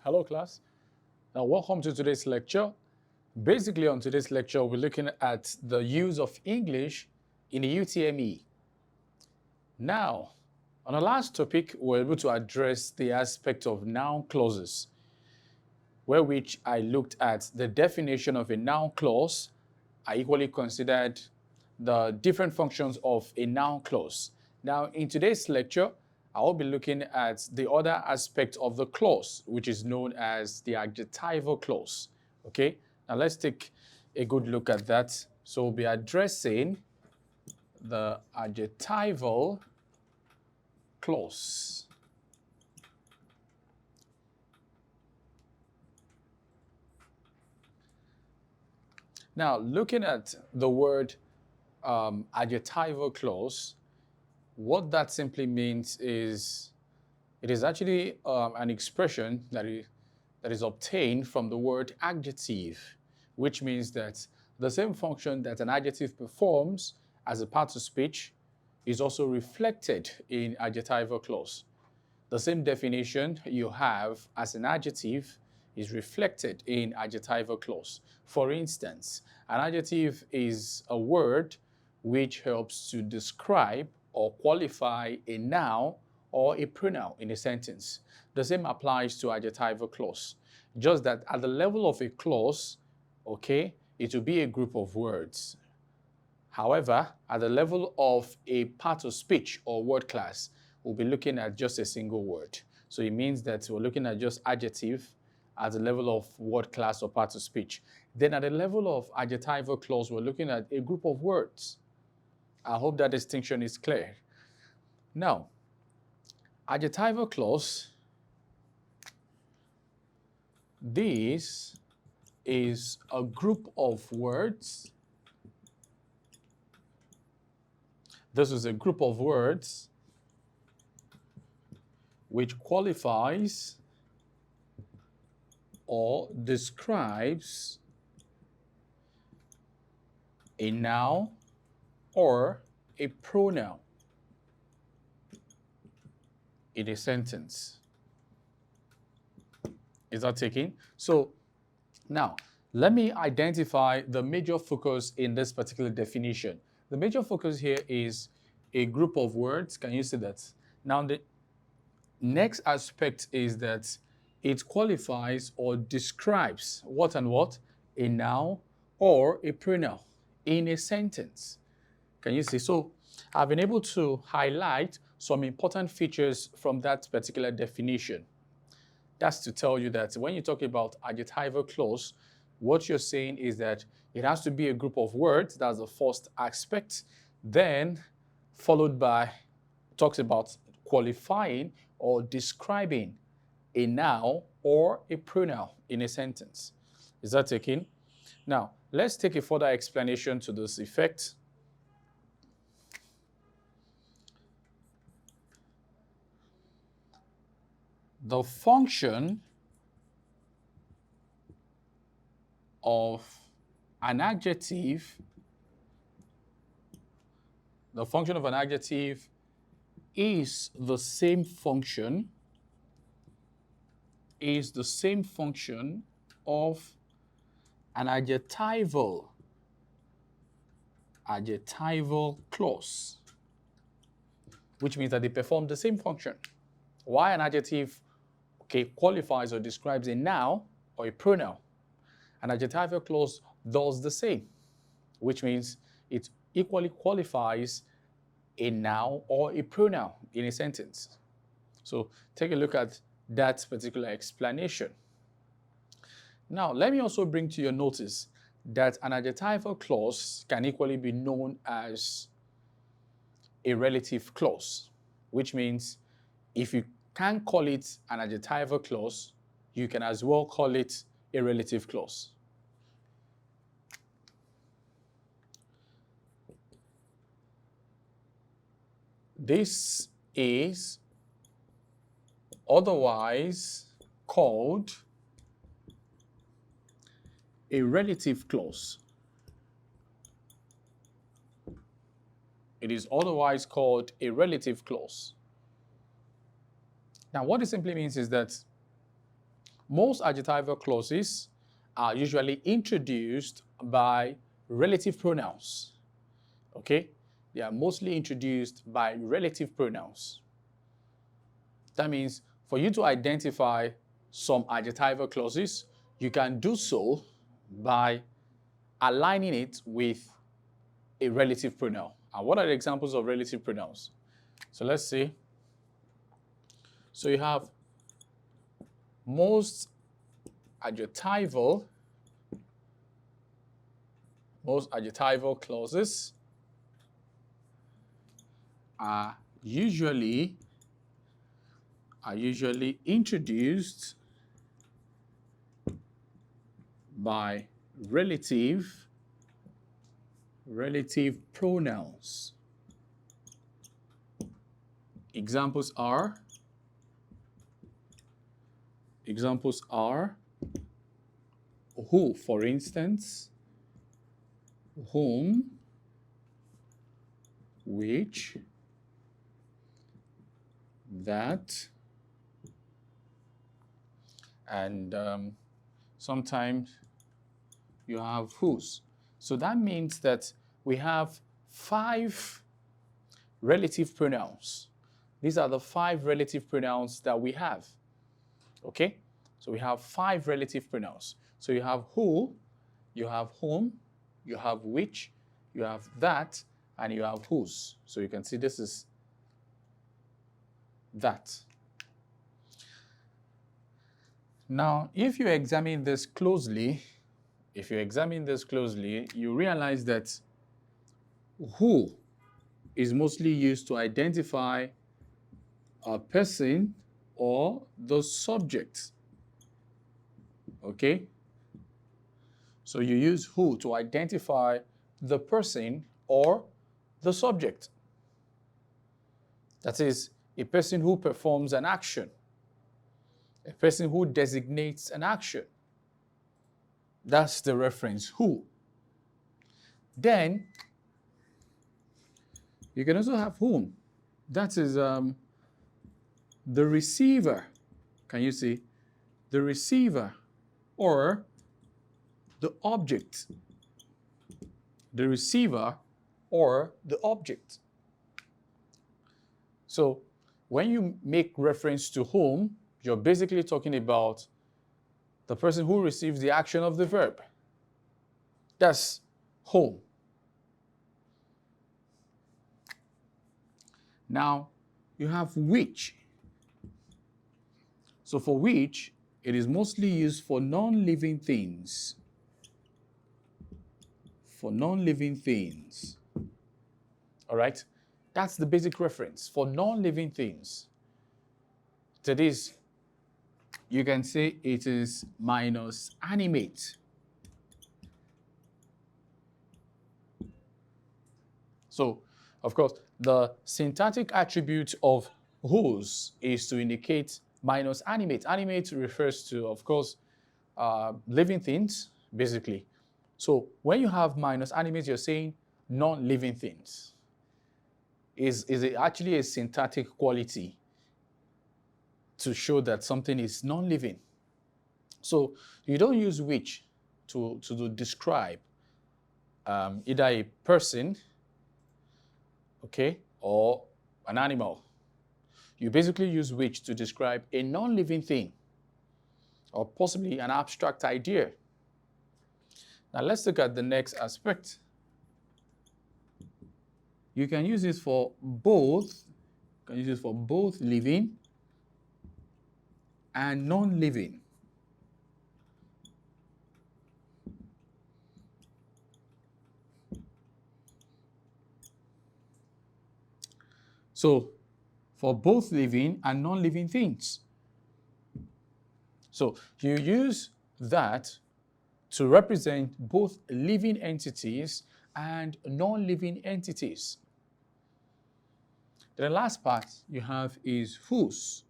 Hello class. Now welcome to today's lecture. Basically on today's lecture we're looking at the use of English in the UTME. Now, on the last topic we were able to address the aspect of noun clauses, where which I looked at the definition of a noun clause. I equally considered the different functions of a noun clause. Now in today's lecture I will be looking at the other aspect of the clause, which is known as the adjectival clause. Okay, now let's take a good look at that. So we'll be addressing the adjectival clause. Now, looking at the word adjectival clause, what that simply means is it is actually an expression that is obtained from the word adjective, which means that the same function that an adjective performs as a part of speech is also reflected in adjectival clause. The same definition you have as an adjective is reflected in adjectival clause. For instance, an adjective is a word which helps to describe or qualify a noun or a pronoun in a sentence. The same applies to adjectival clause, just that at the level of a clause, okay, it will be a group of words. However, at the level of a part of speech or word class, we'll be looking at just a single word. So it means that we're looking at just adjective at the level of word class or part of speech. Then at the level of adjectival clause, we're looking at a group of words. I hope that distinction is clear. Now, adjectival clause, this is a group of words. This is a group of words which qualifies or describes a noun or a pronoun in a sentence. Is that taken? So now let me identify the major focus in this particular definition. The major focus here is a group of words. Can you see that? Now the next aspect is that it qualifies or describes what and what? A noun or a pronoun in a sentence. Can you see? So I've been able to highlight some important features from that particular definition. That's to tell you that when you talk about adjectival clause, what you're saying is that it has to be a group of words. That's the first aspect. Then followed by, talks about qualifying or describing a noun or a pronoun in a sentence. Is that taken? Now, let's take a further explanation to this effect. The function of an adjective, is the same function of an adjectival clause, which means that they perform the same function. Why an adjective qualifies or describes a noun or a pronoun, an adjectival clause does the same, which means it equally qualifies a noun or a pronoun in a sentence. So take a look at that particular explanation. Now, let me also bring to your notice that an adjectival clause can equally be known as a relative clause, which means if you can't call it an adjectival clause, you can as well call it a relative clause. This is otherwise called a relative clause. It is otherwise called a relative clause. Now, what it simply means is that most adjectival clauses are usually introduced by relative pronouns. Okay? They are mostly introduced by relative pronouns. That means for you to identify some adjectival clauses, you can do so by aligning it with a relative pronoun. And what are the examples of relative pronouns? So let's see. So you have most adjectival clauses are usually introduced by relative pronouns. Examples are who, for instance, whom, which, that, and sometimes you have whose. So that means that we have 5 relative pronouns. These are the 5 relative pronouns that we have. Okay? So we have 5 relative pronouns. So you have who, you have whom, you have which, you have that, and you have whose. So you can see this is that. Now, if you examine this closely, you realize that who is mostly used to identify a person or the subject. Okay? So you use who to identify the person or the subject. That is, a person who performs an action, a person who designates an action. That's the reference, who. Then, you can also have whom. That is the receiver. Can you see? The receiver or the object. The receiver or the object. So, when you make reference to whom, you're basically talking about the person who receives the action of the verb. That's whom. Now, you have which. So for which, it is mostly used for non-living things. For non-living things. All right? That's the basic reference for non-living things. That is, you can say it is minus animate. So, of course, the syntactic attribute of whose is to indicate minus animate. Animate refers to, of course, living things, basically. So when you have minus animate, you're saying non-living things. Is it actually a syntactic quality to show that something is non-living? So you don't use which to describe either a person, okay, or an animal. You basically use which to describe a non-living thing or possibly an abstract idea. Now let's look at the next aspect. You can use this for both. You can use this for both living and non-living. So, for both living and non-living things. So, you use that to represent both living entities and non-living entities. The last part you have is whose.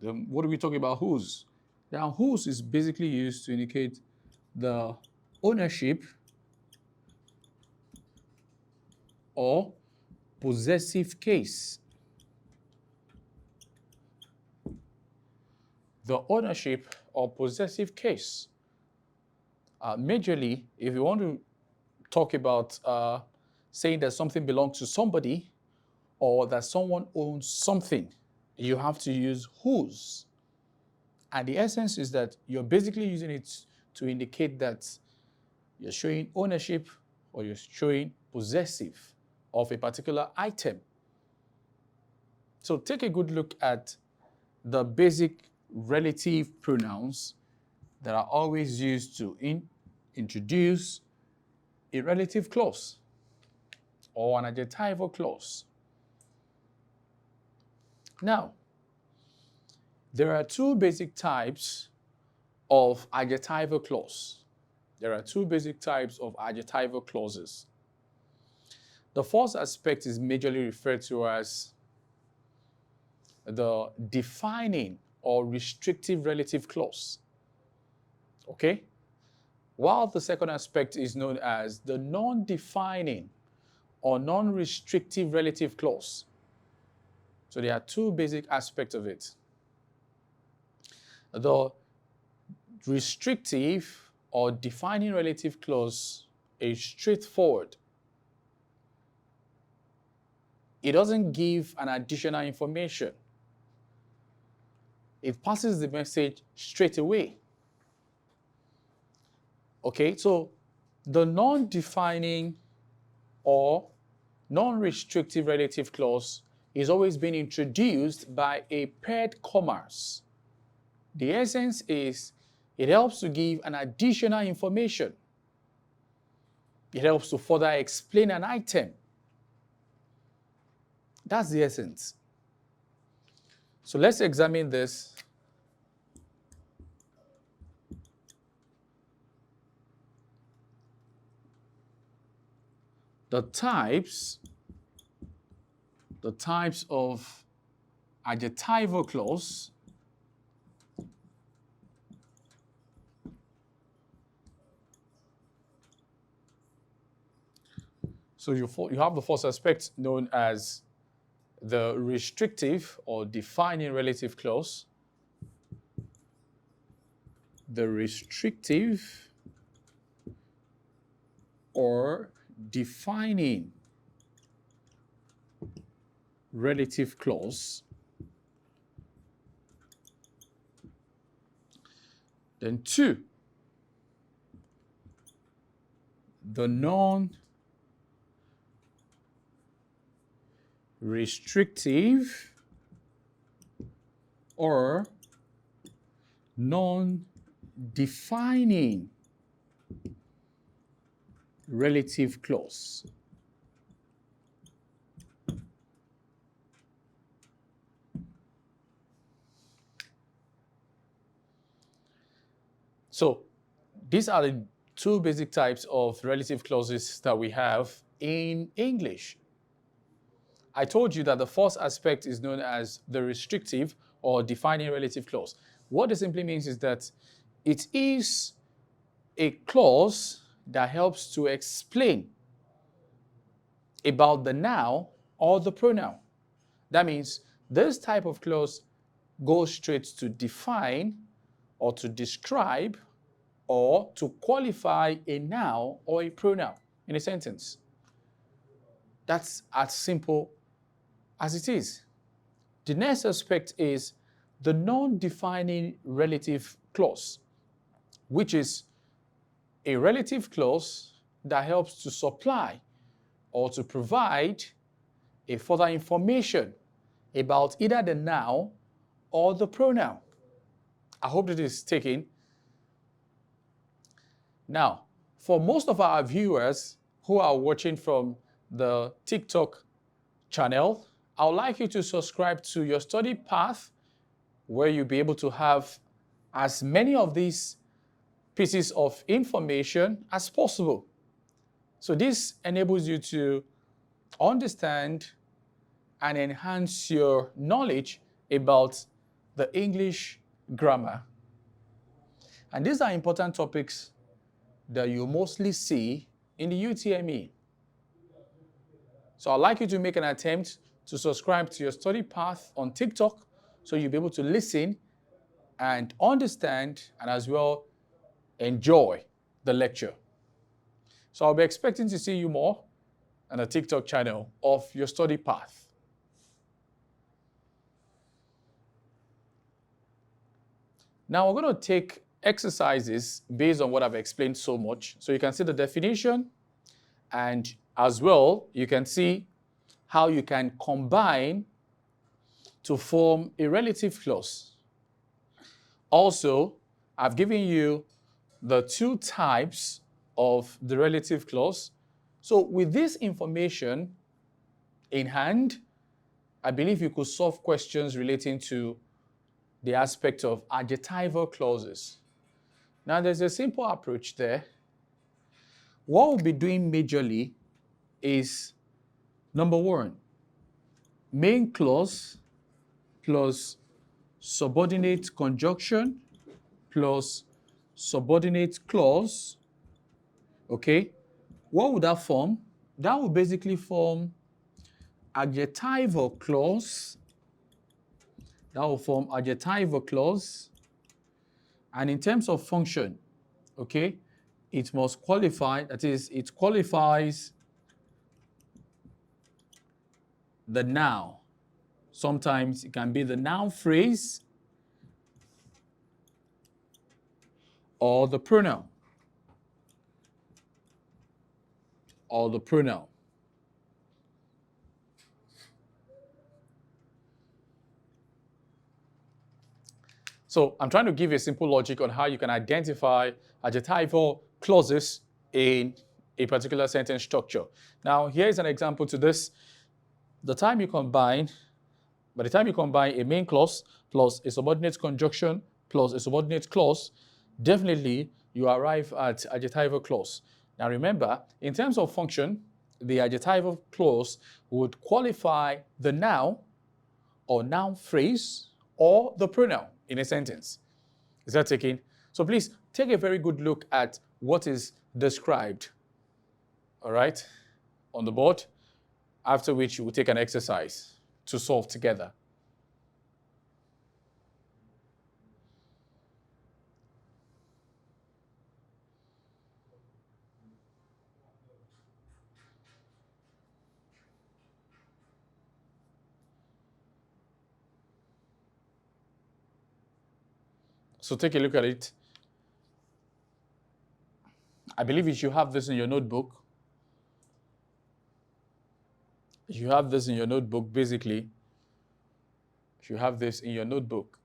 What are we talking about whose? Now, whose is basically used to indicate the ownership or possessive case. the ownership or possessive case. Majorly, if you want to talk about saying that something belongs to somebody or that someone owns something, you have to use whose. And the essence is that you're basically using it to indicate that you're showing ownership or you're showing possessive of a particular item. So take a good look at the basic relative pronouns that are always used to introduce a relative clause or an adjectival clause. Now, there are two basic types of adjectival clause. There are two basic types of adjectival clauses. The first aspect is majorly referred to as the defining or restrictive relative clause. Okay? While the second aspect is known as the non-defining or non-restrictive relative clause. So there are two basic aspects of it. The restrictive or defining relative clause is straightforward. It doesn't give an additional information. It passes the message straight away. Okay, so the non-defining or non-restrictive relative clause is always being introduced by a paired commas. The essence is it helps to give an additional information. It helps to further explain an item. That's the essence. So let's examine this. The types of adjectival clause so you have the first aspect known as the restrictive or defining relative clause. The restrictive or defining relative clause. Then two, the non-restrictive or non-defining relative clause. So these are the two basic types of relative clauses that we have in English. I told you that the first aspect is known as the restrictive or defining relative clause. What this simply means is that it is a clause that helps to explain about the noun or the pronoun. That means this type of clause goes straight to define or to describe or to qualify a noun or a pronoun in a sentence. That's as simple as it is. The next aspect is the non-defining relative clause, which is a relative clause that helps to supply or to provide a further information about either the noun or the pronoun. I hope that is taken. Now, for most of our viewers who are watching from the TikTok channel, I would like you to subscribe to your study path where you'll be able to have as many of these pieces of information as possible. So this enables you to understand and enhance your knowledge about the English grammar. And these are important topics that you mostly see in the UTME. So I'd like you to make an attempt to subscribe to your study path on TikTok so you'll be able to listen and understand and as well enjoy the lecture. So I'll be expecting to see you more on the TikTok channel of your study path. Now we're going to take exercises based on what I've explained so much. So you can see the definition, and as well, you can see how you can combine to form a relative clause. Also, I've given you the two types of the relative clause. So with this information in hand, I believe you could solve questions relating to the aspect of adjectival clauses. Now, there's a simple approach there. What we'll be doing majorly is, number one, main clause plus subordinate conjunction plus subordinate clause. Okay? What would that form? That would basically form adjectival clause. That will form adjectival clause. And in terms of function, okay, it must qualify, that is, it qualifies the noun. Sometimes it can be the noun phrase or the pronoun. Or the pronoun. So I'm trying to give you a simple logic on how you can identify adjectival clauses in a particular sentence structure. Now, here's an example to this. By the time you combine a main clause plus a subordinate conjunction plus a subordinate clause, definitely you arrive at adjectival clause. Now remember, in terms of function, the adjectival clause would qualify the noun or noun phrase or the pronoun in a sentence. Is that taken? So please take a very good look at what is described, all right, on the board, after which you will take an exercise to solve together. So take a look at it. I believe you should have this in your notebook. You have this in your notebook, basically. You have this in your notebook.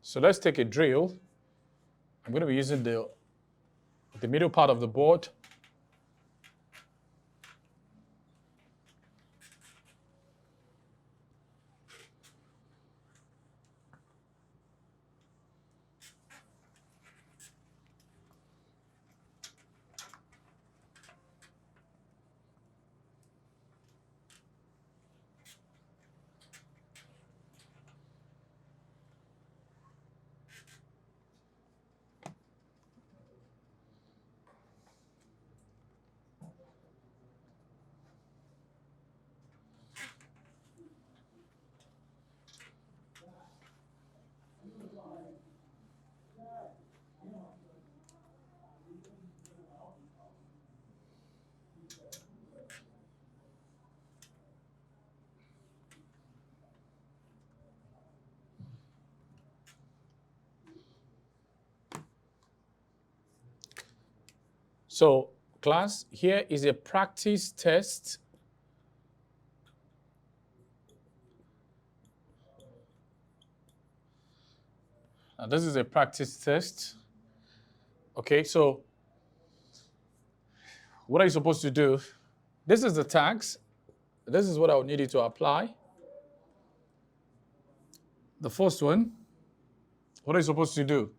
So let's take a drill. I'm going to be using the middle part of the board. So, class, here is a practice test. Now, this is a practice test. Okay, so what are you supposed to do? This is the tags. This is what I would need you to apply. The first one, what are you supposed to do?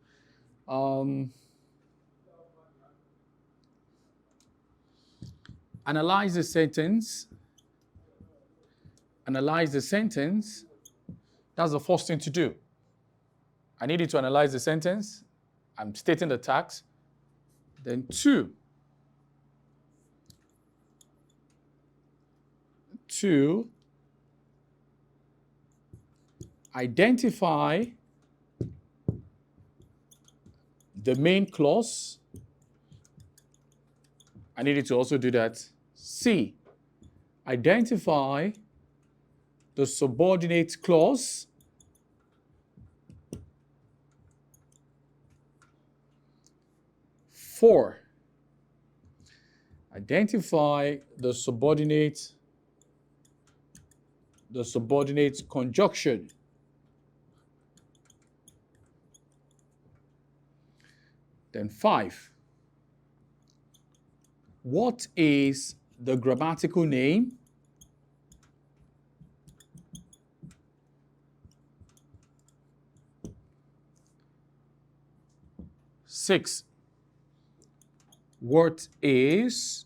Analyze the sentence. Analyze the sentence. That's the first thing to do. I need you to analyze the sentence. I'm stating the tags. Then 2, to identify the main clause. I need you to also do that. C, identify the subordinate clause. Four, identify the subordinate conjunction. Then 5, what is the grammatical name? 6, what is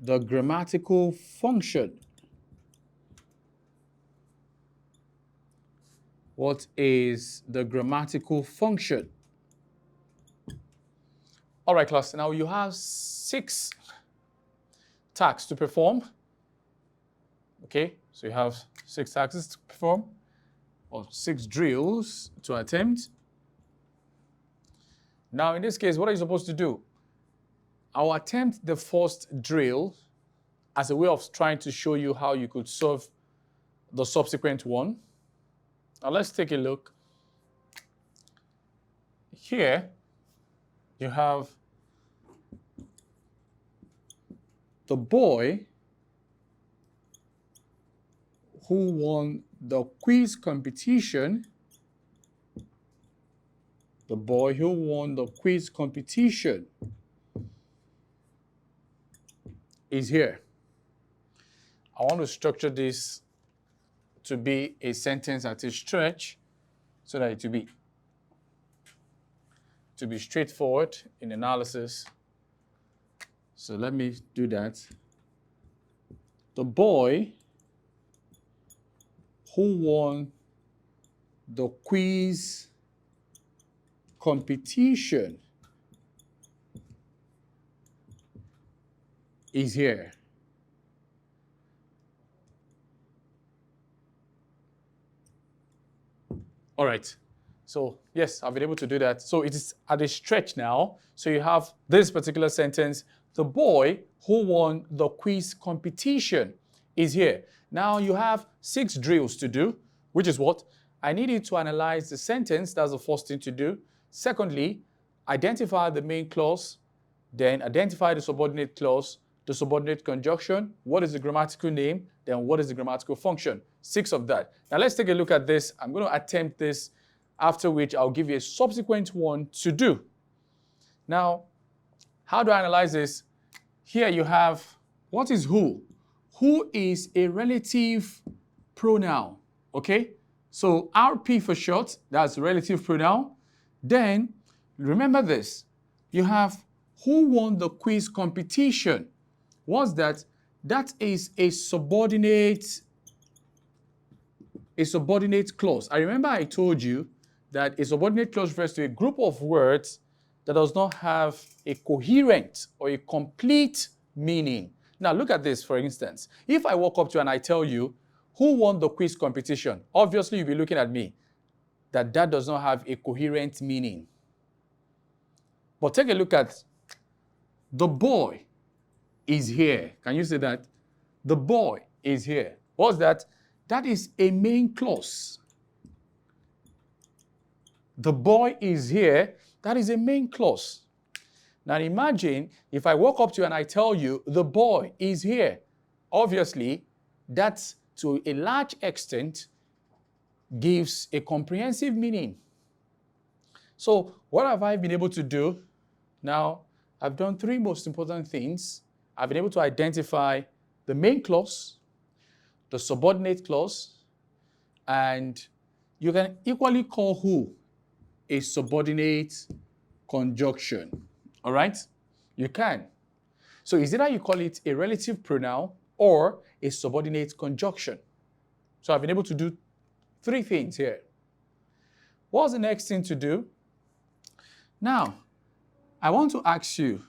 the grammatical function? What is the grammatical function? All right, class. Now you have 6 tasks to perform. Okay, so you have 6 tasks to perform, or 6 drills to attempt. Now, in this case, what are you supposed to do? I'll attempt the first drill as a way of trying to show you how you could solve the subsequent one. Now, let's take a look. Here, you have the boy who won the quiz competition. The boy who won the quiz competition is here. I want to structure this to be a sentence at a stretch so that it will be straightforward in analysis. So let me do that. The boy who won the quiz competition is here. All right. So yes, I've been able to do that. So it is at a stretch now. So you have this particular sentence, the boy who won the quiz competition is here. Now you have 6 drills to do, which is what? I need you to analyze the sentence. That's the first thing to do. Secondly, identify the main clause, then identify the subordinate clause, the subordinate conjunction, what is the grammatical name, then what is the grammatical function. 6 of that. Now let's take a look at this. I'm going to attempt this, after which I'll give you a subsequent one to do. Now, how do I analyze this? Here you have, what is who? Who is a relative pronoun, okay? So RP for short, that's relative pronoun. Then, remember this, you have who won the quiz competition. What's that? That is a subordinate clause. I remember I told you that a subordinate clause refers to a group of words that does not have a coherent or a complete meaning. Now look at this, for instance. If I walk up to you and I tell you, who won the quiz competition? Obviously, you'll be looking at me. That does not have a coherent meaning. But take a look at the boy is here. Can you say that? The boy is here. What's that? That is a main clause. The boy is here. That is a main clause. Now imagine if I walk up to you and I tell you the boy is here. Obviously, that's to a large extent gives a comprehensive meaning. So what have I been able to do? Now, I've done 3 most important things. I've been able to identify the main clause, the subordinate clause, and you can equally call who a subordinate conjunction. All right? You can. So is either you call it a relative pronoun or a subordinate conjunction. So I've been able to do 3 things here. What's the next thing to do? Now, I want to ask you,